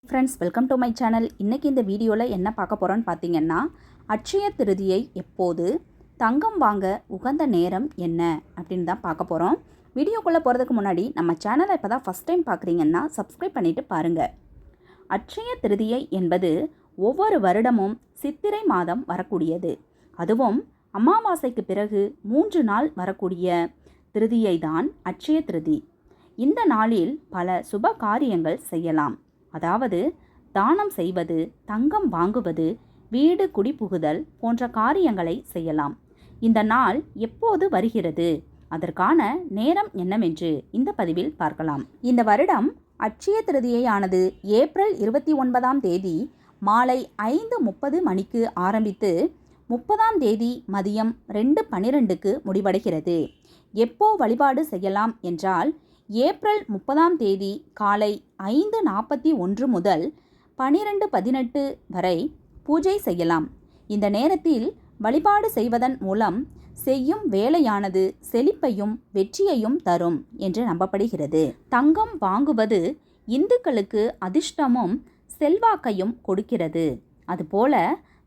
Friends, welcome to my channel. இன்றைக்கி இந்த வீடியோவில் என்ன பார்க்க போகிறோன்னு பார்த்தீங்கன்னா, அட்சய திருதியை எப்போது, தங்கம் வாங்க உகந்த நேரம் என்ன அப்படின்னு தான் பார்க்க போகிறோம். வீடியோக்குள்ளே போகிறதுக்கு முன்னாடி நம்ம சேனலை இப்போ தான் ஃபஸ்ட் டைம் பார்க்குறீங்கன்னா சப்ஸ்கிரைப் பண்ணிவிட்டு பாருங்கள். அட்சய திருதியை என்பது ஒவ்வொரு வருடமும் சித்திரை மாதம் வரக்கூடியது. அதுவும் அமாவாசைக்கு பிறகு 3 நாள் வரக்கூடிய திருதியை தான் அட்சய திருதி. இந்த நாளில் பல சுப காரியங்கள் செய்யலாம். அதாவது தானம் செய்வது, தங்கம் வாங்குவது, வீடு குடிபுகுதல் போன்ற காரியங்களை செய்யலாம். இந்த நாள் எப்போது வருகிறது, அதற்கான நேரம் என்னவென்று இந்த பதிவில் பார்க்கலாம். இந்த வருடம் அட்சய திருதியையானது ஏப்ரல் 29ஆம் தேதி மாலை 5:30 மணிக்கு ஆரம்பித்து 30ஆம் தேதி மதியம் 2:12க்கு முடிவடைகிறது. எப்போ வழிபாடு செய்யலாம் என்றால், ஏப்ரல் 30ஆம் தேதி காலை 5:41 முதல் 12:18 வரை பூஜை செய்யலாம். இந்த நேரத்தில் வழிபாடு செய்வதன் மூலம் செய்யும் வேலையானது செழிப்பையும் வெற்றியையும் தரும் என்று நம்பப்படுகிறது. தங்கம் வாங்குவது இந்துக்களுக்கு அதிர்ஷ்டமும் செல்வாக்கையும் கொடுக்கிறது. அதுபோல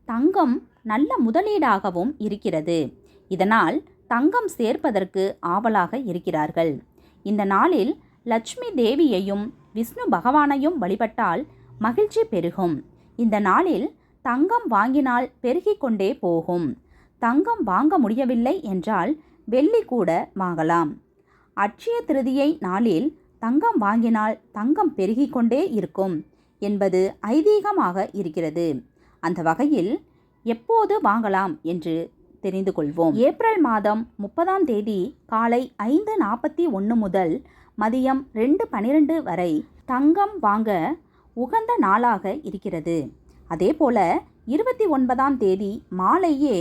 தங்கம் நல்ல முதலீடாகவும் இருக்கிறது. இதனால் தங்கம் சேர்ப்பதற்கு ஆவலாக இருக்கிறார்கள். இந்த நாளில் லட்சுமி தேவியையும் விஷ்ணு பகவானையும் வழிபட்டால் மகிழ்ச்சி பெருகும். இந்த நாளில் தங்கம் வாங்கினால் பெருகிக் கொண்டே போகும். தங்கம் வாங்க முடியவில்லை என்றால் வெள்ளி கூட வாங்கலாம். அட்சய திருதியை நாளில் தங்கம் வாங்கினால் தங்கம் பெருகிக் கொண்டே இருக்கும் என்பது ஐதீகமாக இருக்கிறது. அந்த வகையில் எப்போது வாங்கலாம் என்று தெரிந்து கொள்வோம். ஏப்ரல் மாதம் 30ஆம் தேதி காலை 5:41 முதல் மதியம் 2:12 வரை தங்கம் வாங்க உகந்த நாளாக இருக்கிறது. அதேபோல 29ஆம் தேதி மாலையே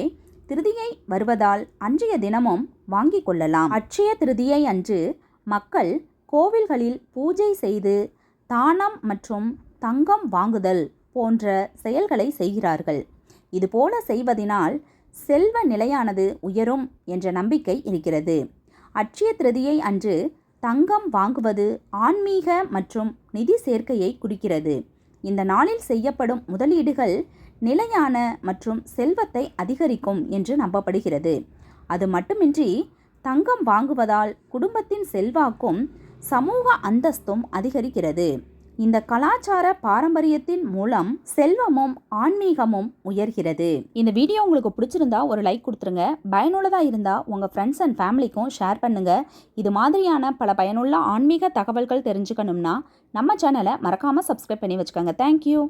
திருதியை வருவதால் அன்றைய தினமும் வாங்கிக் கொள்ளலாம். அட்சய திருதியை அன்று மக்கள் கோவில்களில் பூஜை செய்து தானம் மற்றும் தங்கம் வாங்குதல் போன்ற செயல்களை செய்கிறார்கள். இதுபோல செய்வதனால் செல்வ நிலையானது உயரும் என்ற நம்பிக்கை இருக்கிறது. அட்சய திருதியை அன்று தங்கம் வாங்குவது ஆன்மீக மற்றும் நிதி சேர்க்கையை குறிக்கிறது. இந்த நாளில் செய்யப்படும் முதலீடுகள் நிலையான மற்றும் செல்வத்தை அதிகரிக்கும் என்று நம்பப்படுகிறது. அது மட்டுமின்றி தங்கம் வாங்குவதால் குடும்பத்தின் செல்வாக்கும் சமூக அந்தஸ்தும் அதிகரிக்கிறது. இந்த கலாச்சார பாரம்பரியத்தின் மூலம் செல்வமும் ஆன்மீகமும் உயர்கிறது. இந்த வீடியோ உங்களுக்கு பிடிச்சிருந்தா ஒரு லைக் கொடுத்துருங்க. பயனுள்ளதாக இருந்தால் உங்கள் ஃப்ரெண்ட்ஸ் அண்ட் ஃபேமிலிக்கும் ஷேர் பண்ணுங்கள். இது மாதிரியான பல பயனுள்ள ஆன்மீக தகவல்கள் தெரிஞ்சுக்கணும்னா நம்ம சேனலை மறக்காமல் சப்ஸ்கிரைப் பண்ணி வச்சுக்கோங்க. தேங்க்யூ.